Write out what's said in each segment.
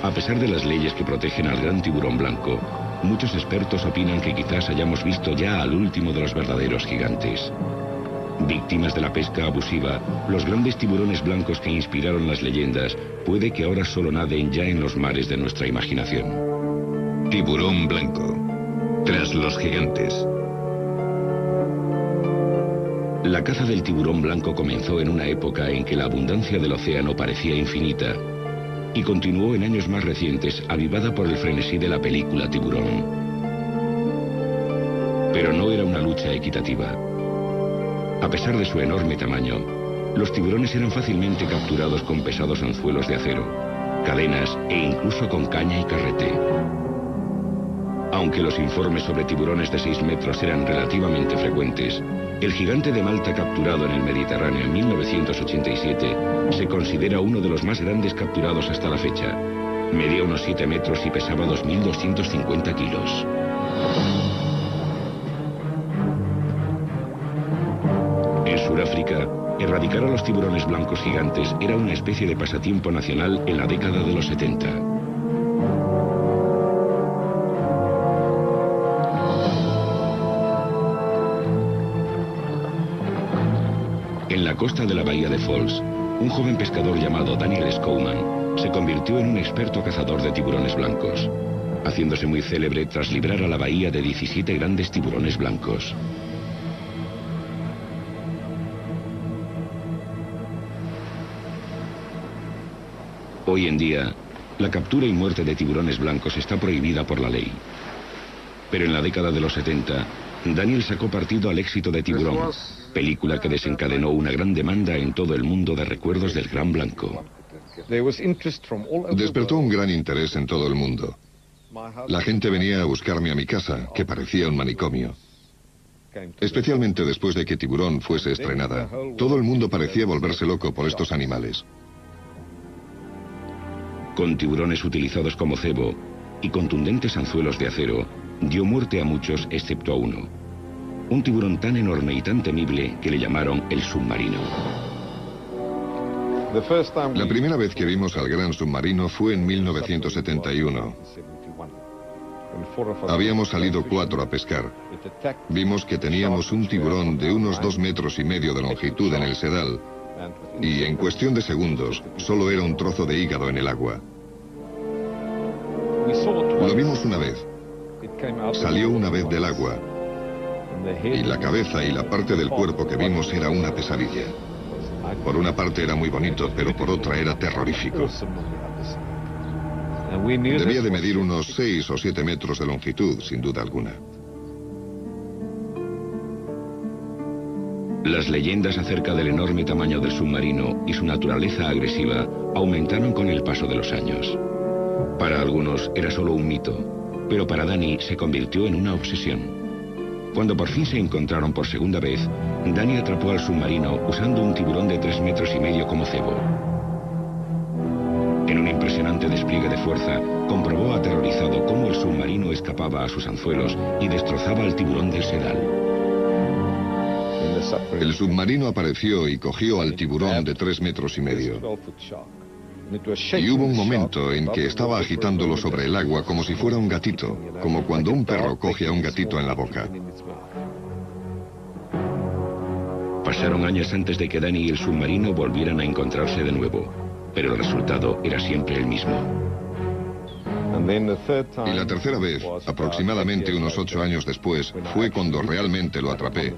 A pesar de las leyes que protegen al gran tiburón blanco, muchos expertos opinan que quizás hayamos visto ya al último de los verdaderos gigantes. Víctimas de la pesca abusiva, los grandes tiburones blancos que inspiraron las leyendas puede que ahora solo naden ya en los mares de nuestra imaginación. Tiburón blanco. Tras los gigantes. La caza del tiburón blanco comenzó en una época en que la abundancia del océano parecía infinita y continuó en años más recientes, avivada por el frenesí de la película Tiburón. Pero no era una lucha equitativa. A pesar de su enorme tamaño, los tiburones eran fácilmente capturados con pesados anzuelos de acero, cadenas e incluso con caña y carrete. Aunque los informes sobre tiburones de 6 metros eran relativamente frecuentes, el gigante de Malta capturado en el Mediterráneo en 1987 se considera uno de los más grandes capturados hasta la fecha. Medía unos 7 metros y pesaba 2.250 kilos. En Sudáfrica, erradicar a los tiburones blancos gigantes era una especie de pasatiempo nacional en la década de los 70. En la costa de la bahía de Falls, un joven pescador llamado Daniel Schouman se convirtió en un experto cazador de tiburones blancos, haciéndose muy célebre tras librar a la bahía de 17 grandes tiburones blancos. Hoy en día, la captura y muerte de tiburones blancos está prohibida por la ley. Pero en la década de los 70, Daniel sacó partido al éxito de Tiburón, película que desencadenó una gran demanda en todo el mundo de recuerdos del gran blanco. Despertó un gran interés en todo el mundo. La gente venía a buscarme a mi casa, que parecía un manicomio. Especialmente después de que Tiburón fuese estrenada, todo el mundo parecía volverse loco por estos animales. Con tiburones utilizados como cebo y contundentes anzuelos de acero, dio muerte a muchos excepto a uno. Un tiburón tan enorme y tan temible que le llamaron el submarino. La primera vez que vimos al gran submarino fue en 1971. Habíamos salido 4 a pescar. Vimos que teníamos un tiburón de unos 2,5 metros de longitud en el sedal. Y en cuestión de segundos, solo era un trozo de hígado en el agua. Lo vimos una vez. Salió una vez del agua. Y la cabeza y la parte del cuerpo que vimos era una pesadilla. Por una parte era muy bonito, pero por otra era terrorífico. Debía de medir unos 6 o 7 metros de longitud, sin duda alguna. Las leyendas acerca del enorme tamaño del submarino y su naturaleza agresiva aumentaron con el paso de los años. Para algunos era solo un mito, pero para Dani se convirtió en una obsesión. Cuando por fin se encontraron por segunda vez, Dani atrapó al submarino usando un tiburón de 3,5 metros como cebo. En un impresionante despliegue de fuerza, comprobó aterrorizado cómo el submarino escapaba a sus anzuelos y destrozaba al tiburón del sedal. El submarino apareció y cogió al tiburón de 3,5 metros. Y hubo un momento en que estaba agitándolo sobre el agua como si fuera un gatito, como cuando un perro coge a un gatito en la boca. Pasaron años antes de que Dani y el submarino volvieran a encontrarse de nuevo, pero el resultado era siempre el mismo. Y la tercera vez, aproximadamente unos 8 años después, fue cuando realmente lo atrapé.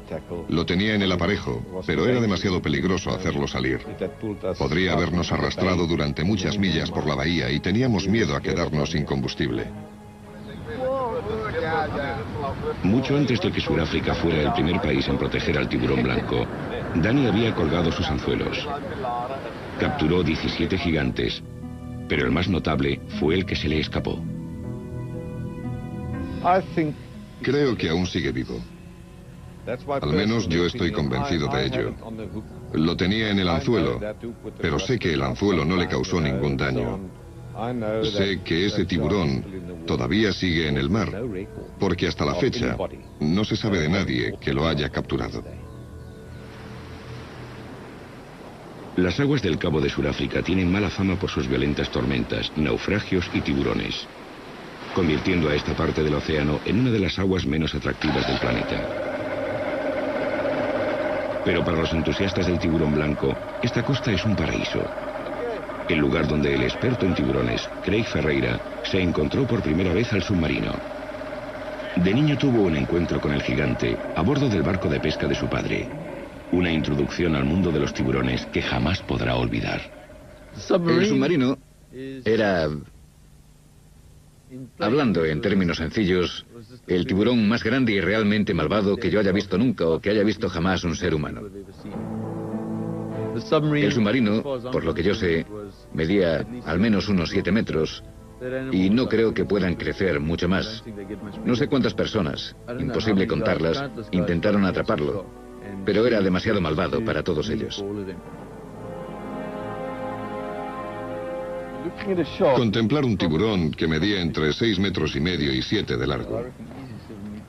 Lo tenía en el aparejo, pero era demasiado peligroso hacerlo salir. Podría habernos arrastrado durante muchas millas por la bahía y teníamos miedo a quedarnos sin combustible. Mucho antes de que Sudáfrica fuera el primer país en proteger al tiburón blanco, Dani había colgado sus anzuelos. Capturó 17 gigantes, pero el más notable fue el que se le escapó. Creo que aún sigue vivo. Al menos yo estoy convencido de ello. Lo tenía en el anzuelo, pero sé que el anzuelo no le causó ningún daño. Sé que ese tiburón todavía sigue en el mar, porque hasta la fecha no se sabe de nadie que lo haya capturado. Las aguas del Cabo de Sudáfrica tienen mala fama por sus violentas tormentas, naufragios y tiburones, convirtiendo a esta parte del océano en una de las aguas menos atractivas del planeta. Pero para los entusiastas del tiburón blanco, esta costa es un paraíso. El lugar donde el experto en tiburones, Craig Ferreira, se encontró por primera vez al submarino. De niño tuvo un encuentro con el gigante a bordo del barco de pesca de su padre. Una introducción al mundo de los tiburones que jamás podrá olvidar. El submarino era, hablando en términos sencillos, el tiburón más grande y realmente malvado que yo haya visto nunca o que haya visto jamás un ser humano. El submarino, por lo que yo sé, medía al menos unos 7 metros y no creo que puedan crecer mucho más. No sé cuántas personas, imposible contarlas, intentaron atraparlo, pero era demasiado malvado para todos ellos. Contemplar un tiburón que medía entre 6,5 metros y 7 de largo.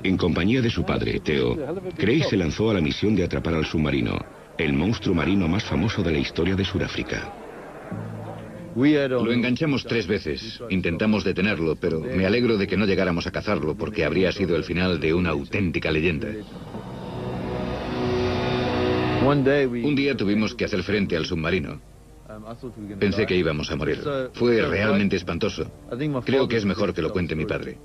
En compañía de su padre, Theo, Craig se lanzó a la misión de atrapar al submarino, el monstruo marino más famoso de la historia de Sudáfrica. Lo enganchamos 3 veces, intentamos detenerlo, pero me alegro de que no llegáramos a cazarlo porque habría sido el final de una auténtica leyenda. Un día tuvimos que hacer frente al submarino. Pensé que íbamos a morir. Fue realmente espantoso. Creo que es mejor que lo cuente mi padre.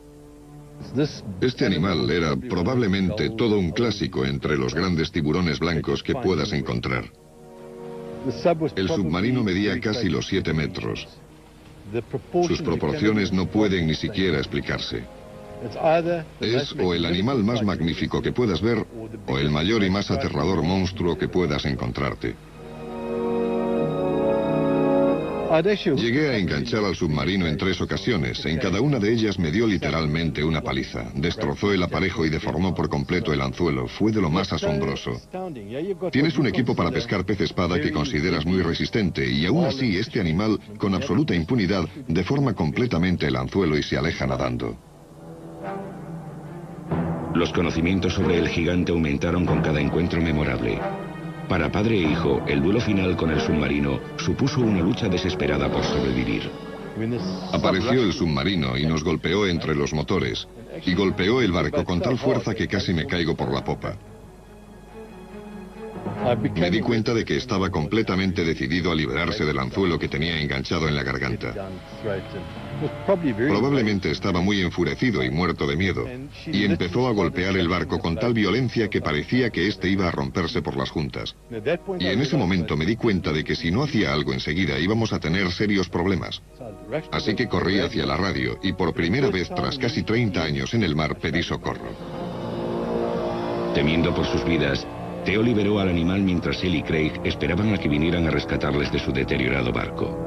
Este animal era probablemente todo un clásico entre los grandes tiburones blancos que puedas encontrar. El submarino medía casi los 7 metros. Sus proporciones no pueden ni siquiera explicarse. Es o el animal más magnífico que puedas ver, o el mayor y más aterrador monstruo que puedas encontrarte. Llegué a enganchar al submarino en 3 ocasiones. En cada una de ellas me dio literalmente una paliza. Destrozó el aparejo y deformó por completo el anzuelo. Fue de lo más asombroso. Tienes un equipo para pescar pez espada que consideras muy resistente y aún así este animal, con absoluta impunidad, deforma completamente el anzuelo y se aleja nadando. Los conocimientos sobre el gigante aumentaron con cada encuentro memorable. Para padre e hijo, el duelo final con el submarino supuso una lucha desesperada por sobrevivir. Apareció el submarino y nos golpeó entre los motores, y golpeó el barco con tal fuerza que casi me caigo por la popa. Me di cuenta de que estaba completamente decidido a liberarse del anzuelo que tenía enganchado en la garganta. Probablemente estaba muy enfurecido y muerto de miedo, y empezó a golpear el barco con tal violencia que parecía que éste iba a romperse por las juntas. Y en ese momento me di cuenta de que si no hacía algo enseguida íbamos a tener serios problemas. Así que corrí hacia la radio y por primera vez tras casi 30 años en el mar pedí socorro. Temiendo por sus vidas, Theo liberó al animal mientras él y Craig esperaban a que vinieran a rescatarles de su deteriorado barco.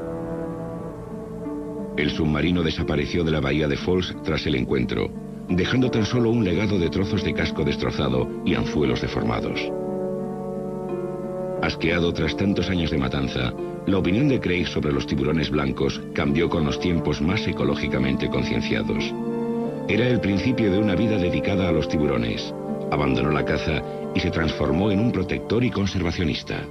El submarino desapareció de la bahía de Falls tras el encuentro, dejando tan solo un legado de trozos de casco destrozado y anzuelos deformados. Asqueado tras tantos años de matanza, la opinión de Craig sobre los tiburones blancos cambió con los tiempos más ecológicamente concienciados. Era el principio de una vida dedicada a los tiburones. Abandonó la caza y se transformó en un protector y conservacionista.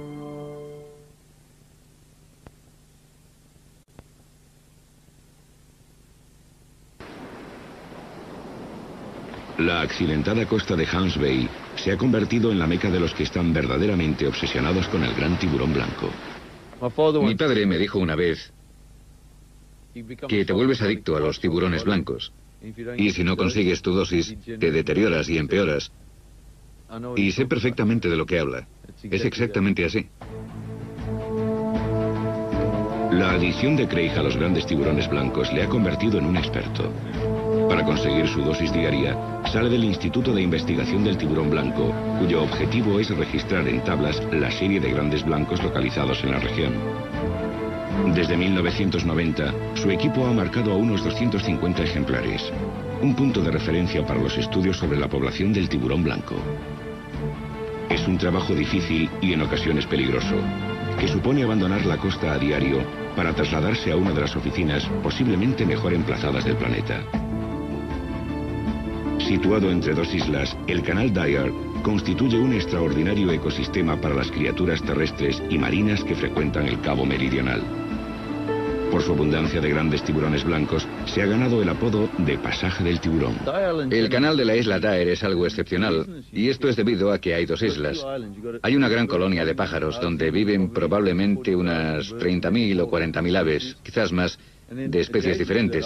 La accidentada costa de Hans Bay se ha convertido en la meca de los que están verdaderamente obsesionados con el gran tiburón blanco. Mi padre me dijo una vez que te vuelves adicto a los tiburones blancos. Y si no consigues tu dosis, te deterioras y empeoras. Y sé perfectamente de lo que habla. Es exactamente así. La adicción de Craig a los grandes tiburones blancos le ha convertido en un experto. Para conseguir su dosis diaria, sale del Instituto de Investigación del Tiburón Blanco, cuyo objetivo es registrar en tablas la serie de grandes blancos localizados en la región. Desde 1990, su equipo ha marcado a unos 250 ejemplares, un punto de referencia para los estudios sobre la población del tiburón blanco. Es un trabajo difícil y en ocasiones peligroso, que supone abandonar la costa a diario para trasladarse a una de las oficinas posiblemente mejor emplazadas del planeta. Situado entre dos islas, el canal Dyer constituye un extraordinario ecosistema para las criaturas terrestres y marinas que frecuentan el Cabo Meridional. Por su abundancia de grandes tiburones blancos, se ha ganado el apodo de Pasaje del Tiburón. El canal de la isla Dyer es algo excepcional, y esto es debido a que hay dos islas. Hay una gran colonia de pájaros donde viven probablemente unas 30.000 o 40.000 aves, quizás más, de especies diferentes.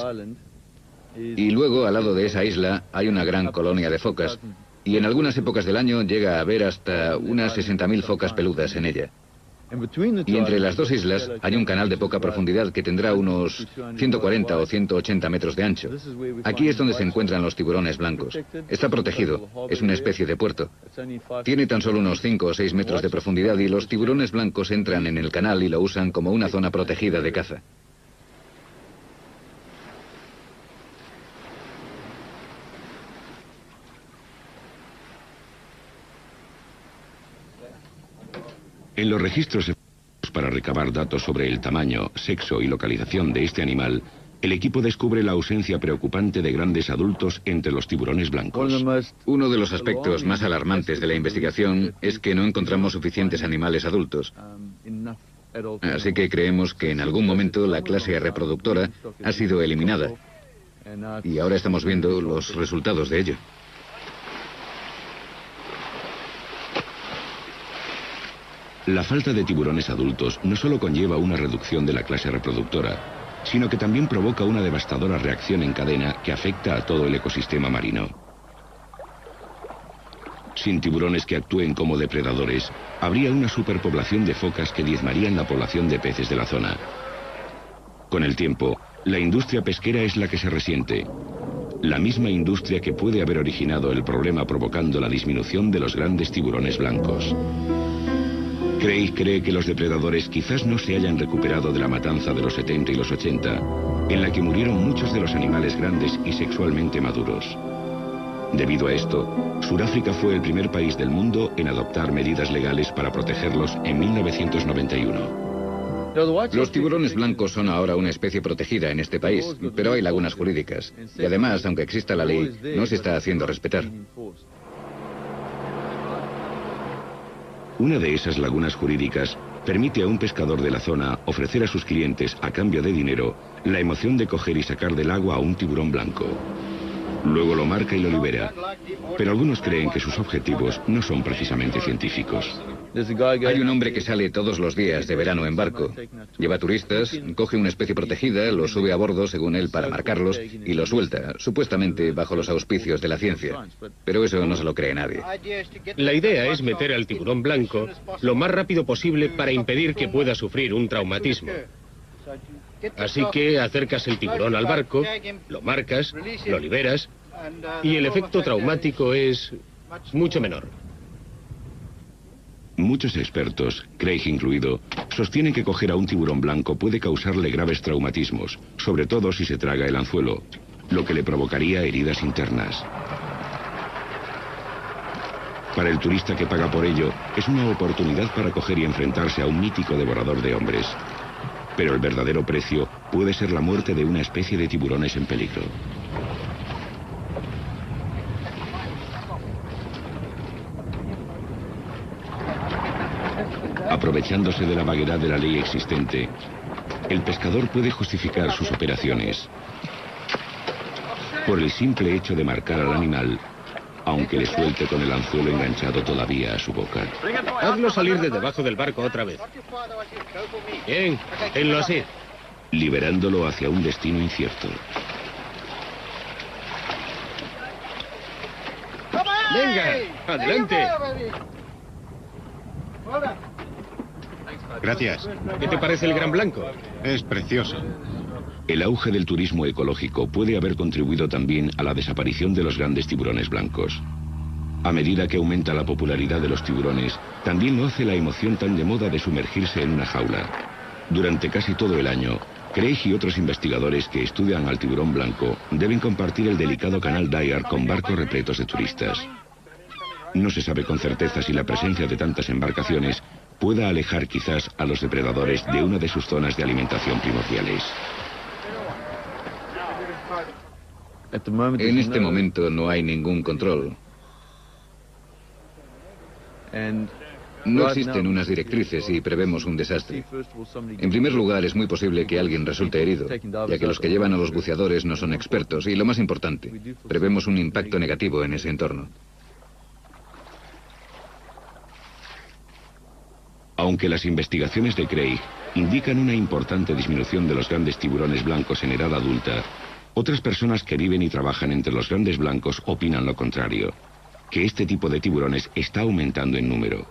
Y luego, al lado de esa isla, hay una gran colonia de focas, y en algunas épocas del año llega a haber hasta unas 60.000 focas peludas en ella. Y entre las dos islas hay un canal de poca profundidad que tendrá unos 140 o 180 metros de ancho. Aquí es donde se encuentran los tiburones blancos. Está protegido, es una especie de puerto. Tiene tan solo unos 5 o 6 metros de profundidad y los tiburones blancos entran en el canal y lo usan como una zona protegida de caza. En los registros para recabar datos sobre el tamaño, sexo y localización de este animal, el equipo descubre la ausencia preocupante de grandes adultos entre los tiburones blancos. Uno de los aspectos más alarmantes de la investigación es que no encontramos suficientes animales adultos. Así que creemos que en algún momento la clase reproductora ha sido eliminada. Y ahora estamos viendo los resultados de ello. La falta de tiburones adultos no solo conlleva una reducción de la clase reproductora, sino que también provoca una devastadora reacción en cadena que afecta a todo el ecosistema marino. Sin tiburones que actúen como depredadores, habría una superpoblación de focas que diezmarían la población de peces de la zona. Con el tiempo, la industria pesquera es la que se resiente. La misma industria que puede haber originado el problema provocando la disminución de los grandes tiburones blancos. Craig cree que los depredadores quizás no se hayan recuperado de la matanza de los 70 y los 80, en la que murieron muchos de los animales grandes y sexualmente maduros. Debido a esto, Sudáfrica fue el primer país del mundo en adoptar medidas legales para protegerlos en 1991. Los tiburones blancos son ahora una especie protegida en este país, pero hay lagunas jurídicas. Y además, aunque exista la ley, no se está haciendo respetar. Una de esas lagunas jurídicas permite a un pescador de la zona ofrecer a sus clientes, a cambio de dinero, la emoción de coger y sacar del agua a un tiburón blanco. Luego lo marca y lo libera, pero algunos creen que sus objetivos no son precisamente científicos. Hay un hombre que sale todos los días de verano en barco. Lleva turistas, coge una especie protegida, los sube a bordo según él para marcarlos y los suelta, supuestamente bajo los auspicios de la ciencia. Pero eso no se lo cree nadie. La idea es meter al tiburón blanco lo más rápido posible para impedir que pueda sufrir un traumatismo. Así que acercas el tiburón al barco, lo marcas, lo liberas y el efecto traumático es mucho menor. Muchos expertos, Craig incluido, sostienen que coger a un tiburón blanco puede causarle graves traumatismos, sobre todo si se traga el anzuelo, lo que le provocaría heridas internas. Para el turista que paga por ello, es una oportunidad para coger y enfrentarse a un mítico devorador de hombres. Pero el verdadero precio puede ser la muerte de una especie de tiburones en peligro. Aprovechándose de la vaguedad de la ley existente, el pescador puede justificar sus operaciones por el simple hecho de marcar al animal, aunque le suelte con el anzuelo enganchado todavía a su boca. Hazlo salir de debajo del barco otra vez. Bien, tenlo así. Liberándolo hacia un destino incierto. Venga, adelante. Gracias. ¿Qué te parece el gran blanco? Es precioso. El auge del turismo ecológico puede haber contribuido también a la desaparición de los grandes tiburones blancos. A medida que aumenta la popularidad de los tiburones, también lo hace la emoción tan de moda de sumergirse en una jaula. Durante casi todo el año, Craig y otros investigadores que estudian al tiburón blanco deben compartir el delicado canal Dyer con barcos repletos de turistas. No se sabe con certeza si la presencia de tantas embarcaciones pueda alejar quizás a los depredadores de una de sus zonas de alimentación primordiales. En este momento no hay ningún control. No existen unas directrices y prevemos un desastre. En primer lugar, es muy posible que alguien resulte herido, ya que los que llevan a los buceadores no son expertos. Y lo más importante, prevemos un impacto negativo en ese entorno. Aunque las investigaciones de Craig indican una importante disminución de los grandes tiburones blancos en edad adulta, otras personas que viven y trabajan entre los grandes blancos opinan lo contrario, que este tipo de tiburones está aumentando en número.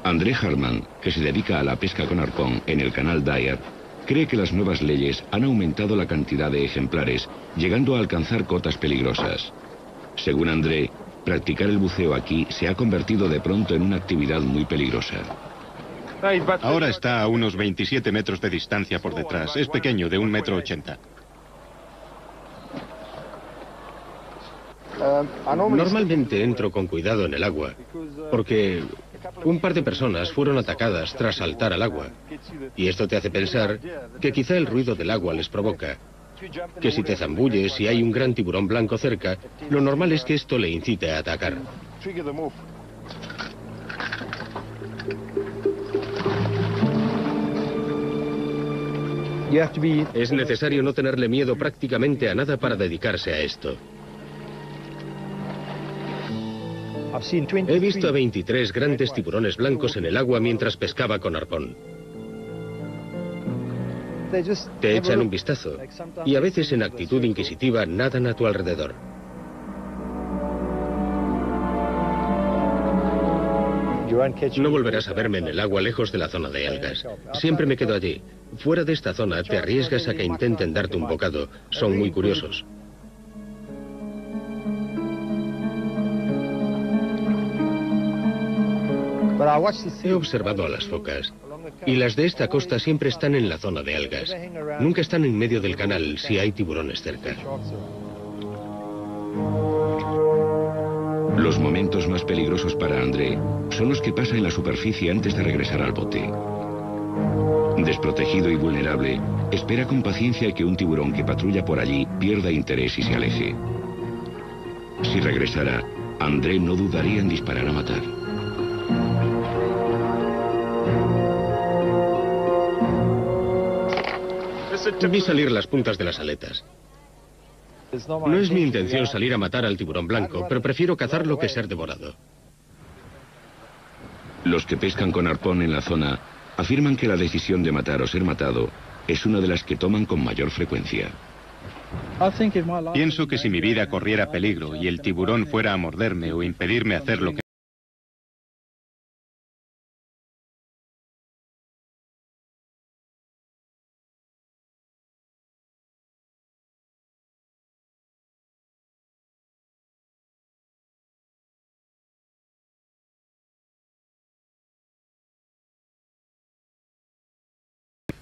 André Harman, que se dedica a la pesca con arpón en el canal Dyer, cree que las nuevas leyes han aumentado la cantidad de ejemplares, llegando a alcanzar cotas peligrosas. Según André, practicar el buceo aquí se ha convertido de pronto en una actividad muy peligrosa. Ahora está a unos 27 metros de distancia por detrás. Es pequeño, de 1,80 m. Normalmente entro con cuidado en el agua, porque un par de personas fueron atacadas tras saltar al agua. Y esto te hace pensar que quizá el ruido del agua les provoca. Que si te zambulles y hay un gran tiburón blanco cerca, lo normal es que esto le incite a atacar. Es necesario no tenerle miedo prácticamente a nada para dedicarse a esto. He visto a 23 grandes tiburones blancos en el agua mientras pescaba con arpón. Te echan un vistazo y a veces en actitud inquisitiva nadan a tu alrededor. No volverás a verme en el agua lejos de la zona de algas. Siempre me quedo allí. Fuera de esta zona te arriesgas a que intenten darte un bocado. Son muy curiosos. He observado a las focas, y las de esta costa siempre están en la zona de algas. Nunca están en medio del canal si hay tiburones cerca. Los momentos más peligrosos para André son los que pasa en la superficie antes de regresar al bote. Desprotegido y vulnerable, espera con paciencia que un tiburón que patrulla por allí pierda interés y se aleje. Si regresara, André no dudaría en disparar a matar. Vi salir las puntas de las aletas. No es mi intención salir a matar al tiburón blanco, pero prefiero cazarlo que ser devorado. Los que pescan con arpón en la zona afirman que la decisión de matar o ser matado es una de las que toman con mayor frecuencia. Pienso que si mi vida corriera peligro y el tiburón fuera a morderme o impedirme hacer lo que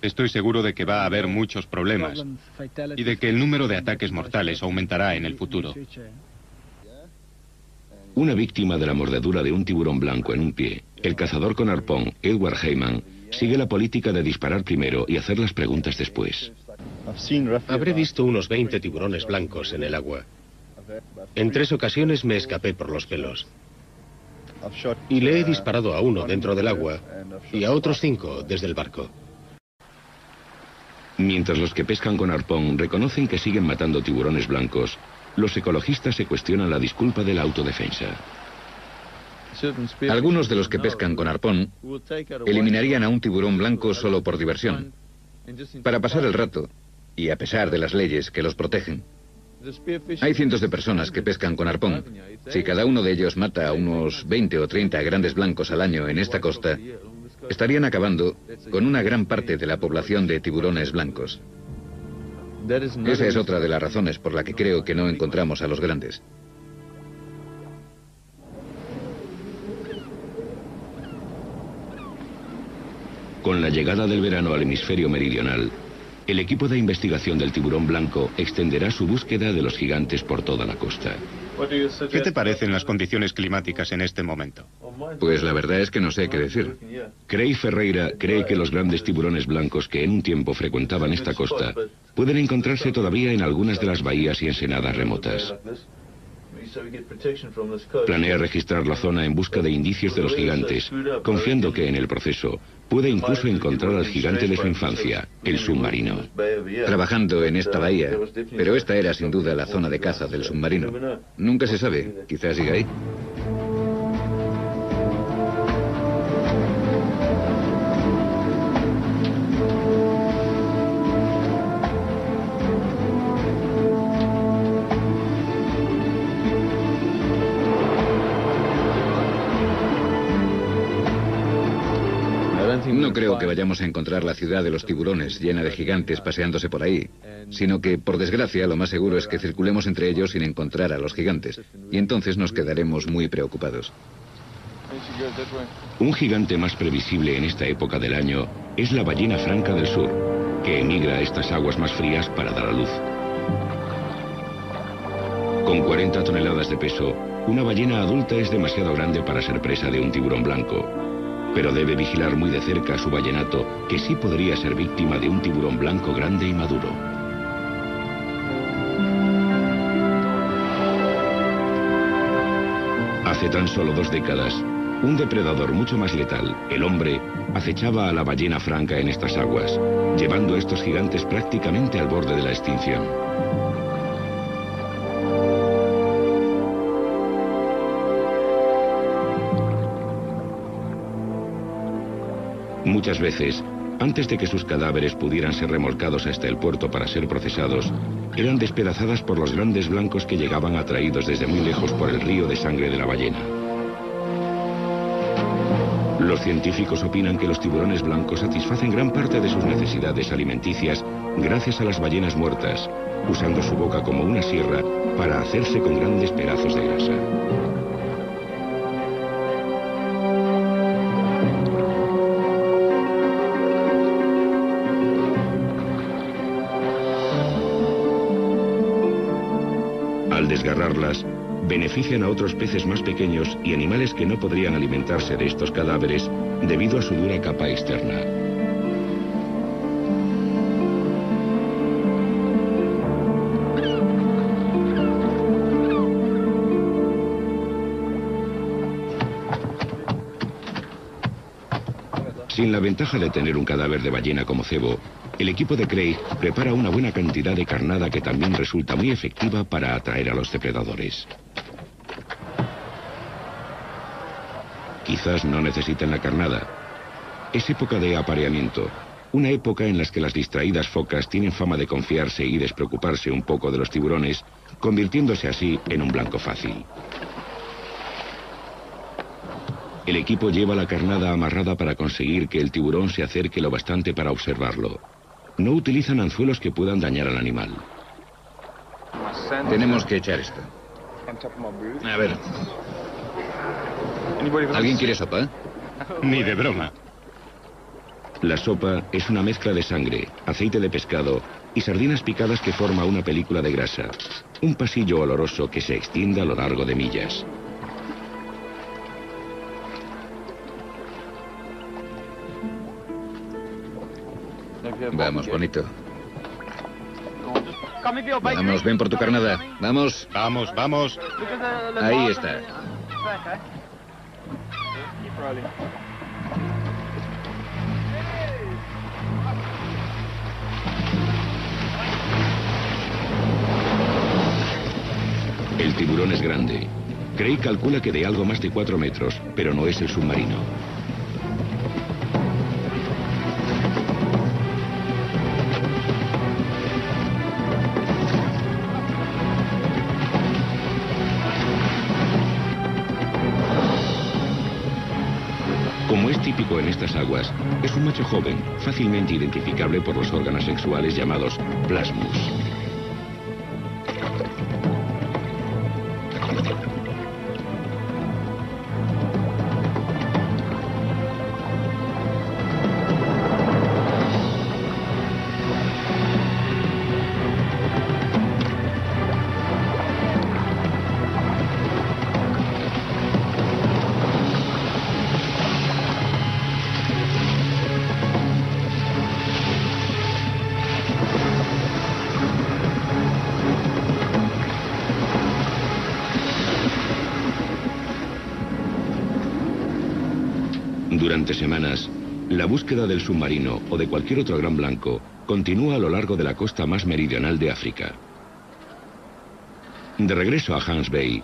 estoy seguro de que va a haber muchos problemas y de que el número de ataques mortales aumentará en el futuro. Una víctima de la mordedura de un tiburón blanco en un pie, el cazador con arpón Edward Heyman, sigue la política de disparar primero y hacer las preguntas después. Habré visto unos 20 tiburones blancos en el agua. En 3 ocasiones me escapé por los pelos. Y le he disparado a uno dentro del agua y a otros 5 desde el barco. Mientras los que pescan con arpón reconocen que siguen matando tiburones blancos, los ecologistas se cuestionan la disculpa de la autodefensa. Algunos de los que pescan con arpón eliminarían a un tiburón blanco solo por diversión, para pasar el rato, y a pesar de las leyes que los protegen. Hay cientos de personas que pescan con arpón. Si cada uno de ellos mata a unos 20 o 30 grandes blancos al año en esta costa, estarían acabando con una gran parte de la población de tiburones blancos. Esa es otra de las razones por la que creo que no encontramos a los grandes. Con la llegada del verano al hemisferio meridional, el equipo de investigación del tiburón blanco extenderá su búsqueda de los gigantes por toda la costa. ¿Qué te parecen las condiciones climáticas en este momento? Pues la verdad es que no sé qué decir. Craig Ferreira cree que los grandes tiburones blancos que en un tiempo frecuentaban esta costa pueden pueden encontrarse todavía en algunas de las bahías y ensenadas remotas. Planea registrar la zona en busca de indicios de los gigantes, confiando que en el proceso puede incluso encontrar al gigante de su infancia, el submarino. Trabajando en esta bahía, pero esta era sin duda la zona de caza del submarino. Nunca se sabe, quizás siga ahí. No creo que vayamos a encontrar la ciudad de los tiburones llena de gigantes paseándose por ahí, sino que, por desgracia, lo más seguro es que circulemos entre ellos sin encontrar a los gigantes, y entonces nos quedaremos muy preocupados. Un gigante más previsible en esta época del año es la ballena franca del sur, que emigra a estas aguas más frías para dar a luz. Con 40 toneladas de peso, una ballena adulta es demasiado grande para ser presa de un tiburón blanco. Pero debe vigilar muy de cerca a su ballenato, que sí podría ser víctima de un tiburón blanco grande y maduro. Hace tan solo 2 décadas, un depredador mucho más letal, el hombre, acechaba a la ballena franca en estas aguas, llevando a estos gigantes prácticamente al borde de la extinción. Muchas veces, antes de que sus cadáveres pudieran ser remolcados hasta el puerto para ser procesados, eran despedazadas por los grandes blancos que llegaban atraídos desde muy lejos por el río de sangre de la ballena. Los científicos opinan que los tiburones blancos satisfacen gran parte de sus necesidades alimenticias gracias a las ballenas muertas, usando su boca como una sierra para hacerse con grandes pedazos de grasa. Al desgarrarlas, benefician a otros peces más pequeños y animales que no podrían alimentarse de estos cadáveres debido a su dura capa externa. Sin la ventaja de tener un cadáver de ballena como cebo, el equipo de Craig prepara una buena cantidad de carnada que también resulta muy efectiva para atraer a los depredadores. Quizás no necesiten la carnada. Es época de apareamiento, una época en la que las distraídas focas tienen fama de confiarse y despreocuparse un poco de los tiburones, convirtiéndose así en un blanco fácil. El equipo lleva la carnada amarrada para conseguir que el tiburón se acerque lo bastante para observarlo. No utilizan anzuelos que puedan dañar al animal. Tenemos que echar esto. A ver. ¿Alguien quiere sopa? Ni de broma. La sopa es una mezcla de sangre, aceite de pescado y sardinas picadas que forma una película de grasa. Un pasillo oloroso que se extiende a lo largo de millas. Vamos, bonito. Vamos, ven por tu carnada. Vamos. Vamos, vamos. Ahí está. El tiburón es grande. Craig calcula que de algo más de 4 metros, pero no es el submarino. Como es típico en estas aguas, es un macho joven, fácilmente identificable por los órganos sexuales llamados plasmus. Durante semanas, la búsqueda del submarino o de cualquier otro gran blanco continúa a lo largo de la costa más meridional de África. De regreso a Hans Bay,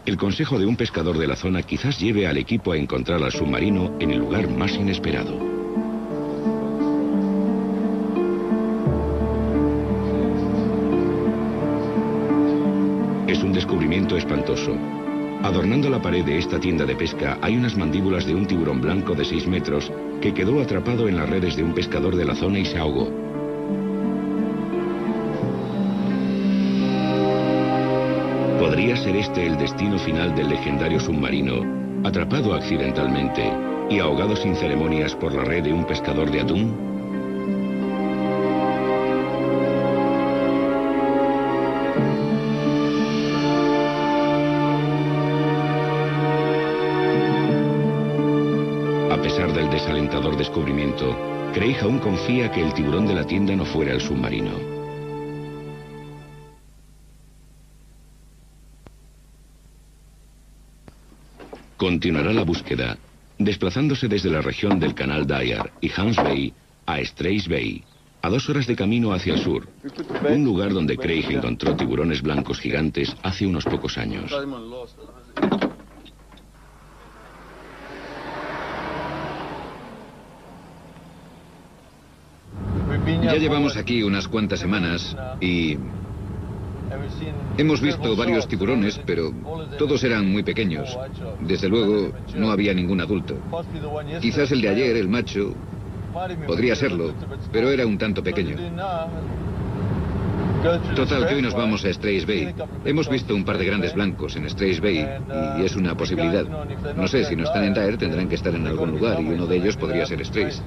el consejo de un pescador de la zona quizás lleve al equipo a encontrar al submarino en el lugar más inesperado. Es un descubrimiento espantoso. Adornando la pared de esta tienda de pesca hay unas mandíbulas de un tiburón blanco de 6 metros que quedó atrapado en las redes de un pescador de la zona y se ahogó. ¿Podría ser este el destino final del legendario submarino, atrapado accidentalmente y ahogado sin ceremonias por la red de un pescador de atún? A pesar del desalentador descubrimiento, Craig aún confía que el tiburón de la tienda no fuera el submarino. Continuará la búsqueda, desplazándose desde la región del Canal Dyer y Hans Bay a Strays Bay, a 2 horas de camino hacia el sur, un lugar donde Craig encontró tiburones blancos gigantes hace unos pocos años. Ya llevamos aquí unas cuantas semanas y hemos visto varios tiburones, pero todos eran muy pequeños. Desde luego, no había ningún adulto. Quizás el de ayer, el macho, podría serlo, pero era un tanto pequeño. Total, que hoy nos vamos a Strays Bay. Hemos visto un par de grandes blancos en Strays Bay y es una posibilidad. No sé, si no están en Dyer tendrán que estar en algún lugar y uno de ellos podría ser Strays.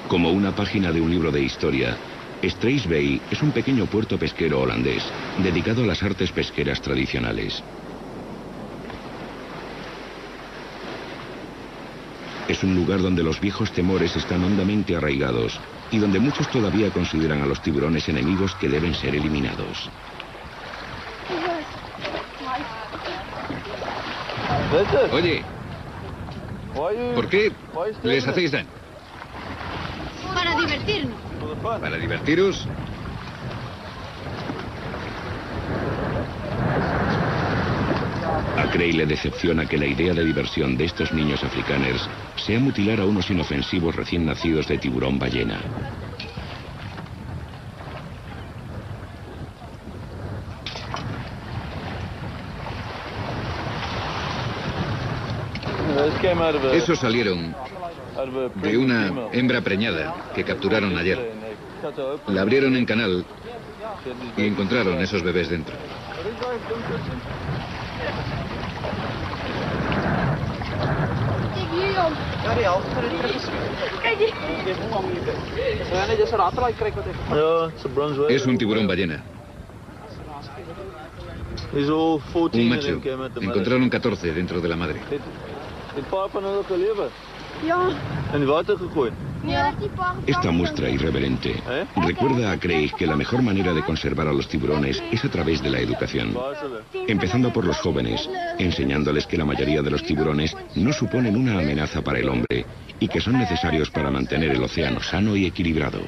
Como una página de un libro de historia, Strays Bay es un pequeño puerto pesquero holandés dedicado a las artes pesqueras tradicionales. Es un lugar donde los viejos temores están hondamente arraigados y donde muchos todavía consideran a los tiburones enemigos que deben ser eliminados. Oye, ¿por qué les hacéis daño? Para divertirnos. ¿Para divertiros? A Craig le decepciona que la idea de diversión de estos niños africaners sea mutilar a unos inofensivos recién nacidos de tiburón ballena. Esos salieron de una hembra preñada que capturaron ayer. La abrieron en canal y encontraron esos bebés dentro. Es un tiburón ballena. Un macho. Encontraron 14 dentro de la madre. Esta muestra irreverente recuerda a Craig que la mejor manera de conservar a los tiburones es a través de la educación, empezando por los jóvenes, enseñándoles que la mayoría de los tiburones no suponen una amenaza para el hombre y que son necesarios para mantener el océano sano y equilibrado.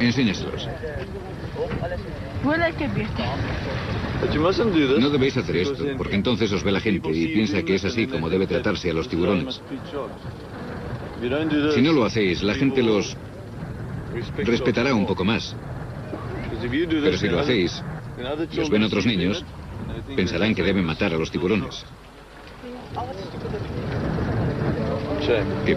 Enséñaselos. No debéis hacer esto, porque entonces os ve la gente y piensa que es así como debe tratarse a los tiburones. Si no lo hacéis, la gente los respetará un poco más. Pero si lo hacéis, y os ven otros niños, pensarán que deben matar a los tiburones. ¿Qué?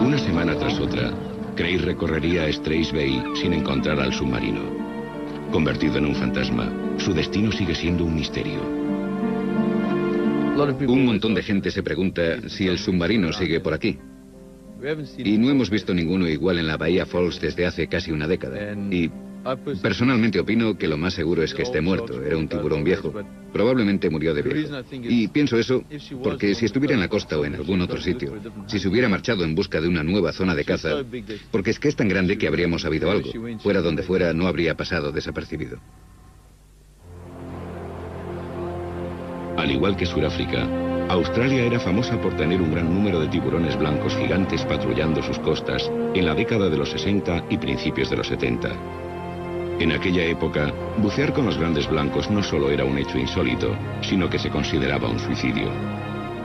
Una semana tras otra, Craig recorrería Strays Bay sin encontrar al submarino. Convertido en un fantasma, su destino sigue siendo un misterio. Un montón de gente se pregunta si el submarino sigue por aquí. Y no hemos visto ninguno igual en la Bahía Falls desde hace casi una década. Y personalmente opino que lo más seguro es que esté muerto. Era un tiburón viejo. Probablemente murió de viejo. Y pienso eso porque si estuviera en la costa o en algún otro sitio, si se hubiera marchado en busca de una nueva zona de caza, porque es que es tan grande que habríamos sabido algo. Fuera donde fuera, no habría pasado desapercibido. Al igual que Sudáfrica, Australia era famosa por tener un gran número de tiburones blancos gigantes patrullando sus costas en la década de los 60 y principios de los 70. En aquella época, bucear con los grandes blancos no solo era un hecho insólito, sino que se consideraba un suicidio.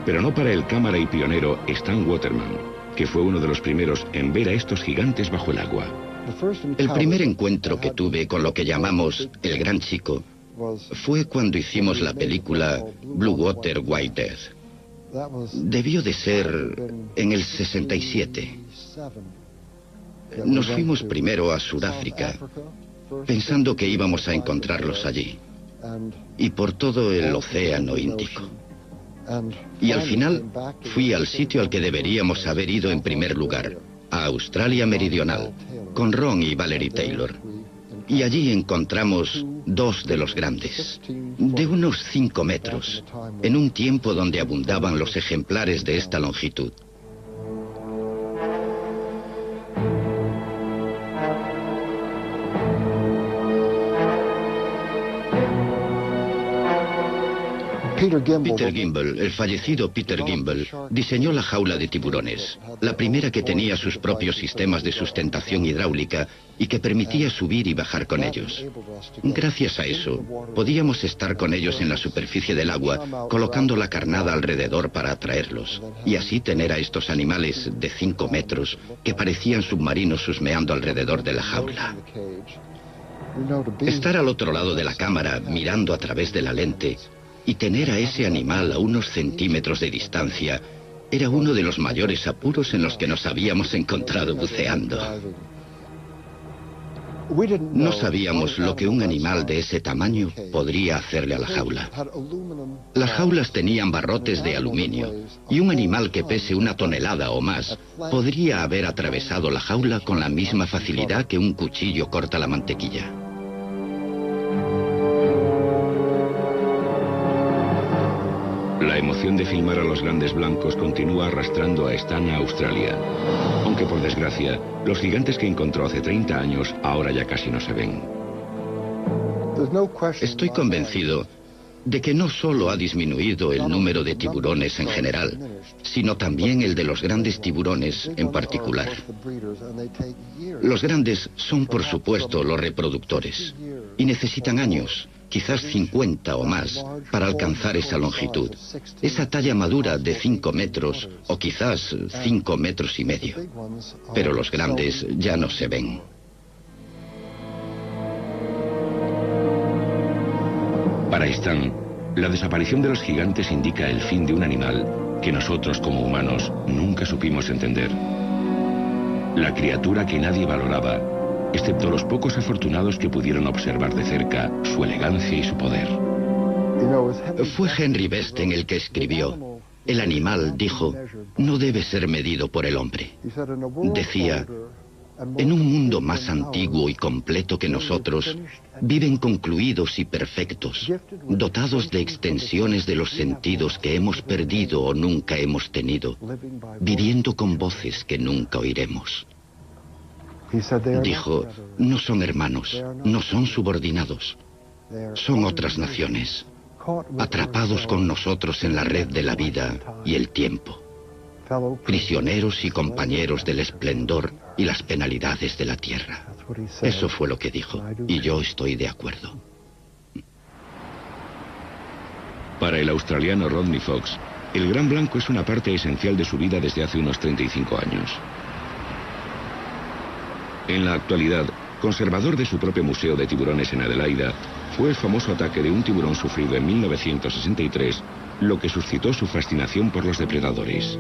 Pero no para el cámara y pionero Stan Waterman, que fue uno de los primeros en ver a estos gigantes bajo el agua. El primer encuentro que tuve con lo que llamamos el Gran Chico fue cuando hicimos la película Blue Water, White Death. Debió de ser en el 67. Nos fuimos primero a Sudáfrica, pensando que íbamos a encontrarlos allí, y por todo el Océano Índico. Y al final fui al sitio al que deberíamos haber ido en primer lugar, a Australia Meridional, con Ron y Valerie Taylor. Y allí encontramos dos de los grandes, de unos 5 metros, en un tiempo donde abundaban los ejemplares de esta longitud. Peter Gimble, el fallecido Peter Gimble, diseñó la jaula de tiburones, la primera que tenía sus propios sistemas de sustentación hidráulica y que permitía subir y bajar con ellos. Gracias a eso, podíamos estar con ellos en la superficie del agua, colocando la carnada alrededor para atraerlos, y así tener a estos animales de 5 metros que parecían submarinos husmeando alrededor de la jaula. Estar al otro lado de la cámara, mirando a través de la lente, y tener a ese animal a unos centímetros de distancia era uno de los mayores apuros en los que nos habíamos encontrado buceando. No sabíamos lo que un animal de ese tamaño podría hacerle a la jaula. Las jaulas tenían barrotes de aluminio y un animal que pese 1 tonelada o más podría haber atravesado la jaula con la misma facilidad que un cuchillo corta la mantequilla. La emoción de filmar a los grandes blancos continúa arrastrando a Stan a Australia. Aunque por desgracia, los gigantes que encontró hace 30 años ahora ya casi no se ven. Estoy convencido de que no solo ha disminuido el número de tiburones en general, sino también el de los grandes tiburones en particular. Los grandes son, por supuesto, los reproductores, y necesitan años, quizás 50 o más, para alcanzar esa longitud, esa talla madura de 5 metros o quizás 5 metros y medio. Pero los grandes ya no se ven. Para Stan, la desaparición de los gigantes indica el fin de un animal que nosotros como humanos nunca supimos entender. La criatura que nadie valoraba, excepto los pocos afortunados que pudieron observar de cerca su elegancia y su poder. Fue Henry Besten el que escribió: el animal, dijo, no debe ser medido por el hombre. Decía: en un mundo más antiguo y completo que nosotros, viven concluidos y perfectos, dotados de extensiones de los sentidos que hemos perdido o nunca hemos tenido, viviendo con voces que nunca oiremos. Dijo: no son hermanos, no son subordinados, son otras naciones, atrapados con nosotros en la red de la vida y el tiempo, prisioneros y compañeros del esplendor y las penalidades de la tierra. Eso fue lo que dijo, y yo estoy de acuerdo. Para el australiano Rodney Fox, el gran blanco es una parte esencial de su vida desde hace unos 35 años. En la actualidad, conservador de su propio museo de tiburones en Adelaida, fue el famoso ataque de un tiburón sufrido en 1963, lo que suscitó su fascinación por los depredadores.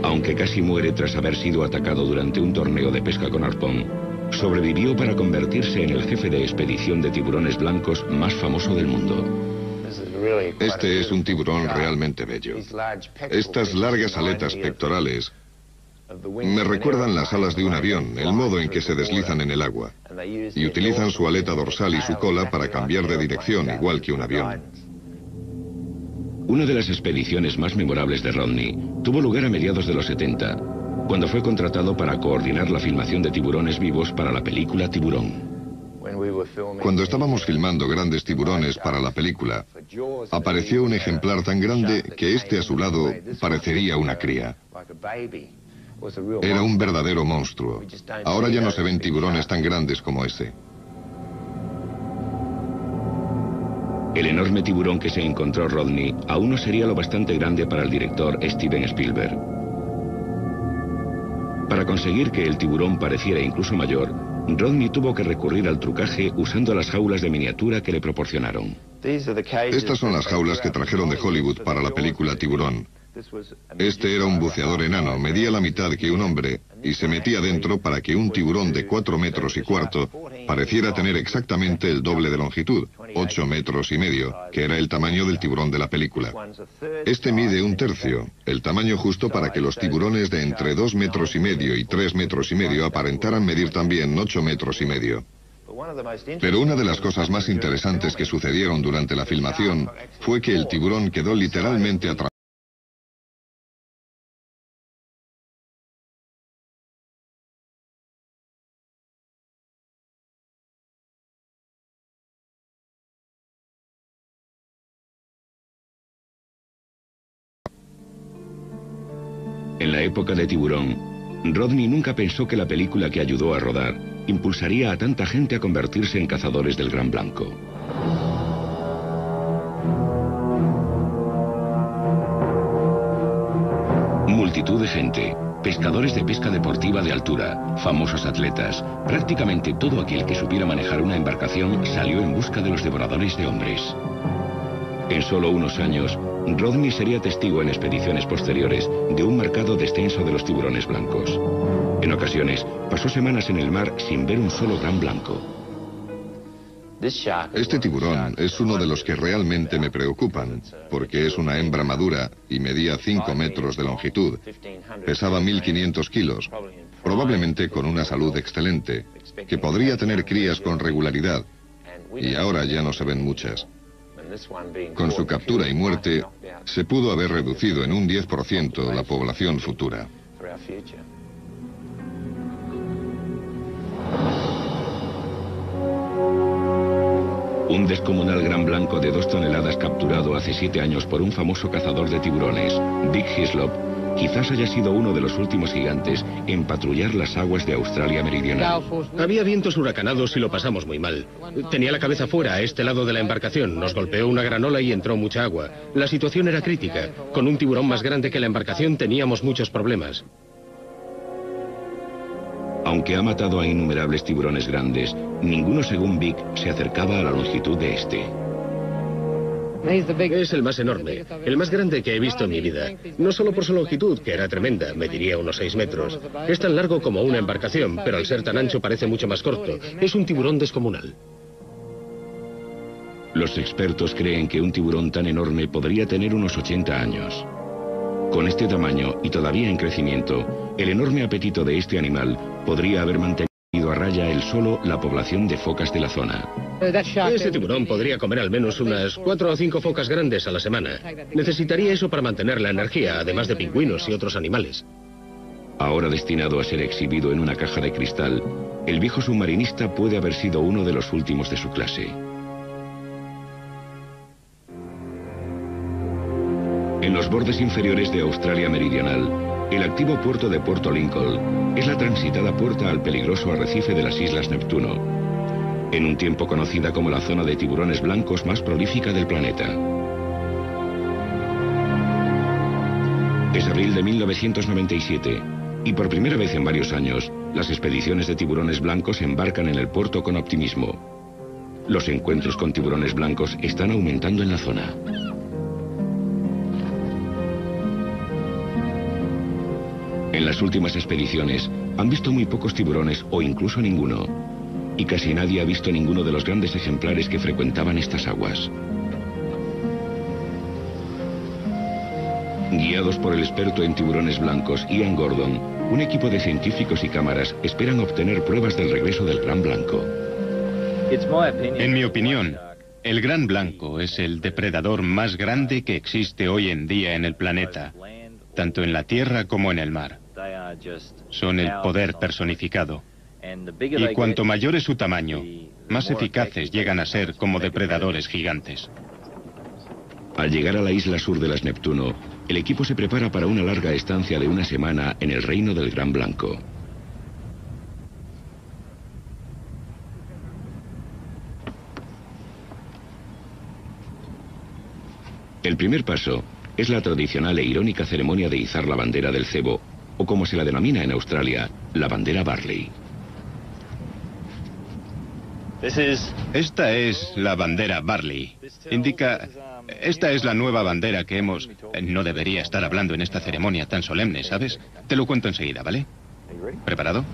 Aunque casi muere tras haber sido atacado durante un torneo de pesca con arpón, sobrevivió para convertirse en el jefe de expedición de tiburones blancos más famoso del mundo. Este es un tiburón realmente bello. Estas largas aletas pectorales me recuerdan las alas de un avión, el modo en que se deslizan en el agua. Y utilizan su aleta dorsal y su cola para cambiar de dirección, igual que un avión. Una de las expediciones más memorables de Rodney tuvo lugar a mediados de los 70, cuando fue contratado para coordinar la filmación de tiburones vivos para la película Tiburón. Cuando estábamos filmando Grandes Tiburones para la película, apareció un ejemplar tan grande que este a su lado parecería una cría. Era un verdadero monstruo. Ahora ya no se ven tiburones tan grandes como ese. El enorme tiburón que se encontró Rodney aún no sería lo bastante grande para el director Steven Spielberg. Para conseguir que el tiburón pareciera incluso mayor, Rodney tuvo que recurrir al trucaje usando las jaulas de miniatura que le proporcionaron. Estas son las jaulas que trajeron de Hollywood para la película Tiburón. Este era un buceador enano, medía la mitad que un hombre y se metía dentro para que un tiburón de 4 metros y cuarto pareciera tener exactamente el doble de longitud, 8 metros y medio, que era el tamaño del tiburón de la película. Este mide 1/3, el tamaño justo para que los tiburones de entre 2 metros y medio y 3 metros y medio aparentaran medir también 8 metros y medio. Pero una de las cosas más interesantes que sucedieron durante la filmación fue que el tiburón quedó literalmente atrapado. En la época de Tiburón, Rodney nunca pensó que la película que ayudó a rodar impulsaría a tanta gente a convertirse en cazadores del gran blanco. Multitud de gente, pescadores de pesca deportiva de altura, famosos atletas, prácticamente todo aquel que supiera manejar una embarcación salió en busca de los devoradores de hombres. En solo unos años, Rodney sería testigo en expediciones posteriores de un marcado descenso de los tiburones blancos. En ocasiones, pasó semanas en el mar sin ver un solo gran blanco. Este tiburón es uno de los que realmente me preocupan, porque es una hembra madura y medía 5 metros de longitud. Pesaba 1.500 kilos, probablemente con una salud excelente, que podría tener crías con regularidad, y ahora ya no se ven muchas. Con su captura y muerte, se pudo haber reducido en un 10% la población futura. Un descomunal gran blanco de 2 toneladas capturado hace 7 años por un famoso cazador de tiburones, Dick Hislop, quizás haya sido uno de los últimos gigantes en patrullar las aguas de Australia meridional. Había vientos huracanados y lo pasamos muy mal. Tenía la cabeza fuera, a este lado de la embarcación. Nos golpeó una gran ola y entró mucha agua. La situación era crítica. Con un tiburón más grande que la embarcación teníamos muchos problemas. Aunque ha matado a innumerables tiburones grandes, ninguno, según Vic, se acercaba a la longitud de este. Es el más enorme, el más grande que he visto en mi vida. No solo por su longitud, que era tremenda, mediría unos 6 metros. Es tan largo como una embarcación, pero al ser tan ancho parece mucho más corto. Es un tiburón descomunal. Los expertos creen que un tiburón tan enorme podría tener unos 80 años. Con este tamaño y todavía en crecimiento, el enorme apetito de este animal podría haber mantenido a raya él solo la población de focas de la zona. Ese tiburón podría comer al menos unas 4 o 5 focas grandes a la semana. Necesitaría eso para mantener la energía, además de pingüinos y otros animales. Ahora destinado a ser exhibido en una caja de cristal, el viejo submarinista puede haber sido uno de los últimos de su clase. En los bordes inferiores de Australia meridional, el activo puerto de Puerto Lincoln es la transitada puerta al peligroso arrecife de las Islas Neptuno, en un tiempo conocida como la zona de tiburones blancos más prolífica del planeta. Es abril de 1997 y por primera vez en varios años, las expediciones de tiburones blancos embarcan en el puerto con optimismo. Los encuentros con tiburones blancos están aumentando en la zona. En las últimas expediciones han visto muy pocos tiburones o incluso ninguno, y casi nadie ha visto ninguno de los grandes ejemplares que frecuentaban estas aguas. Guiados por el experto en tiburones blancos, Ian Gordon, un equipo de científicos y cámaras esperan obtener pruebas del regreso del gran blanco. En mi opinión, el gran blanco es el depredador más grande que existe hoy en día en el planeta, tanto en la tierra como en el mar. Son el poder personificado. Y cuanto mayor es su tamaño, más eficaces llegan a ser como depredadores gigantes. Al llegar a la isla sur de las Neptuno, el equipo se prepara para una larga estancia de una semana en el reino del Gran Blanco. El primer paso es la tradicional e irónica ceremonia de izar la bandera del cebo, o como se la denomina en Australia, la bandera Barley. Esta es la bandera Barley. Indica... Esta es la nueva bandera que hemos... No debería estar hablando en esta ceremonia tan solemne, ¿sabes? Te lo cuento enseguida, ¿vale? ¿Preparado?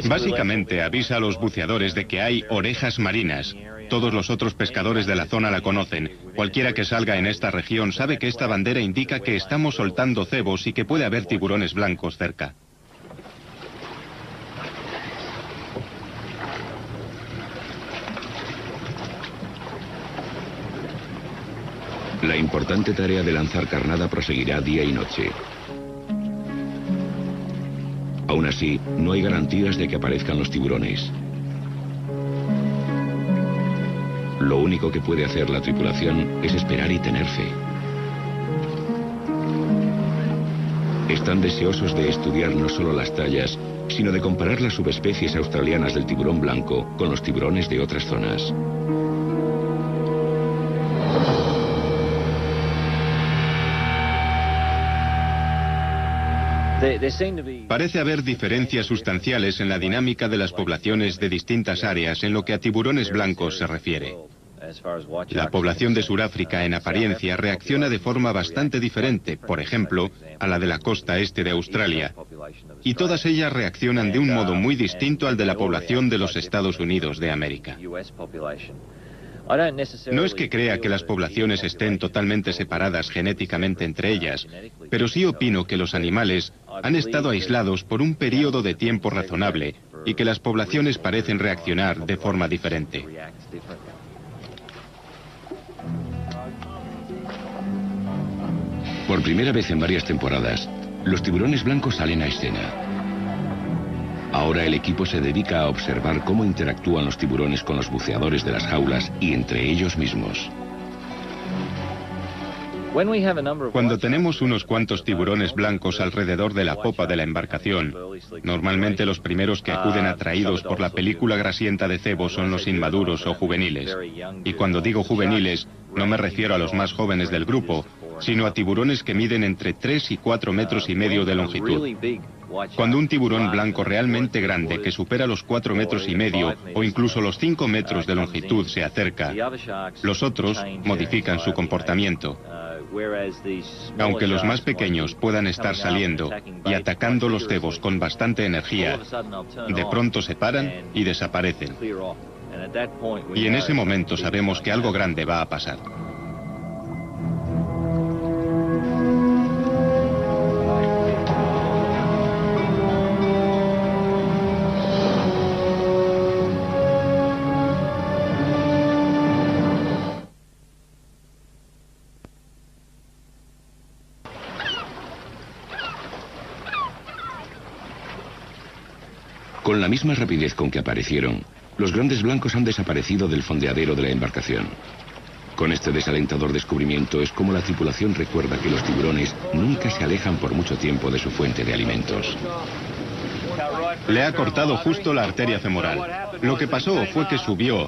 Básicamente avisa a los buceadores de que hay orejas marinas. Todos los otros pescadores de la zona la conocen. Cualquiera que salga en esta región sabe que esta bandera indica que estamos soltando cebos y que puede haber tiburones blancos cerca. La importante tarea de lanzar carnada proseguirá día y noche. Aún así, no hay garantías de que aparezcan los tiburones. Lo único que puede hacer la tripulación es esperar y tener fe. Están deseosos de estudiar no solo las tallas, sino de comparar las subespecies australianas del tiburón blanco con los tiburones de otras zonas. Parece haber diferencias sustanciales en la dinámica de las poblaciones de distintas áreas en lo que a tiburones blancos se refiere. La población de Sudáfrica, en apariencia, reacciona de forma bastante diferente, por ejemplo, a la de la costa este de Australia. Y todas ellas reaccionan de un modo muy distinto al de la población de los Estados Unidos de América. No es que crea que las poblaciones estén totalmente separadas genéticamente entre ellas, pero sí opino que los animales han estado aislados por un periodo de tiempo razonable y que las poblaciones parecen reaccionar de forma diferente. Por primera vez en varias temporadas, los tiburones blancos salen a escena. Ahora el equipo se dedica a observar cómo interactúan los tiburones con los buceadores de las jaulas y entre ellos mismos. Cuando tenemos unos cuantos tiburones blancos alrededor de la popa de la embarcación, normalmente los primeros que acuden atraídos por la película grasienta de cebo son los inmaduros o juveniles. Y cuando digo juveniles, no me refiero a los más jóvenes del grupo, sino a tiburones que miden entre 3 y 4 metros y medio de longitud. Cuando un tiburón blanco realmente grande, que supera los 4 metros y medio o incluso los 5 metros de longitud, se acerca, los otros modifican su comportamiento. Aunque los más pequeños puedan estar saliendo y atacando los cebos con bastante energía, de pronto se paran y desaparecen. Y en ese momento sabemos que algo grande va a pasar. Con la misma rapidez con que aparecieron, los grandes blancos han desaparecido del fondeadero de la embarcación. Con este desalentador descubrimiento es como la tripulación recuerda que los tiburones nunca se alejan por mucho tiempo de su fuente de alimentos. Le ha cortado justo la arteria femoral. Lo que pasó fue que subió.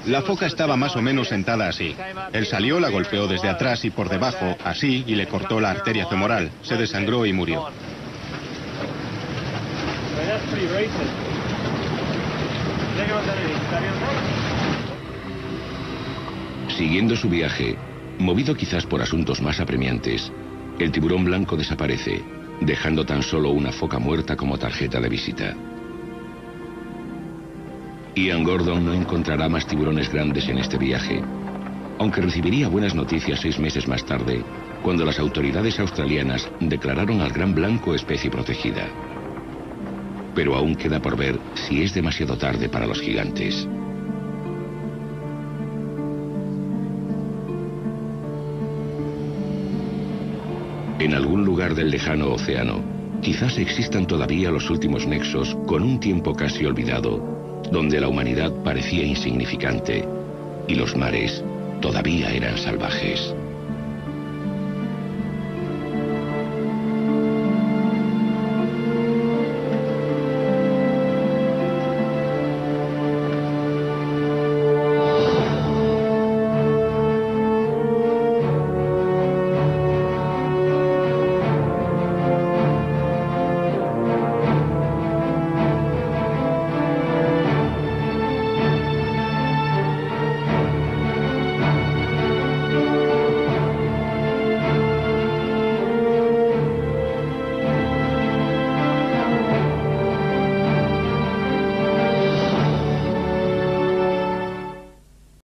La foca estaba más o menos sentada así. Él salió, la golpeó desde atrás y por debajo, así, y le cortó la arteria femoral. Se desangró y murió. Siguiendo su viaje, movido quizás por asuntos más apremiantes, el tiburón blanco desaparece, dejando tan solo una foca muerta como tarjeta de visita. Ian Gordon no encontrará más tiburones grandes en este viaje, aunque recibiría buenas noticias 6 meses más tarde, cuando las autoridades australianas declararon al gran blanco especie protegida. Pero aún queda por ver si es demasiado tarde para los gigantes. En algún lugar del lejano océano, quizás existan todavía los últimos nexos con un tiempo casi olvidado, donde la humanidad parecía insignificante y los mares todavía eran salvajes.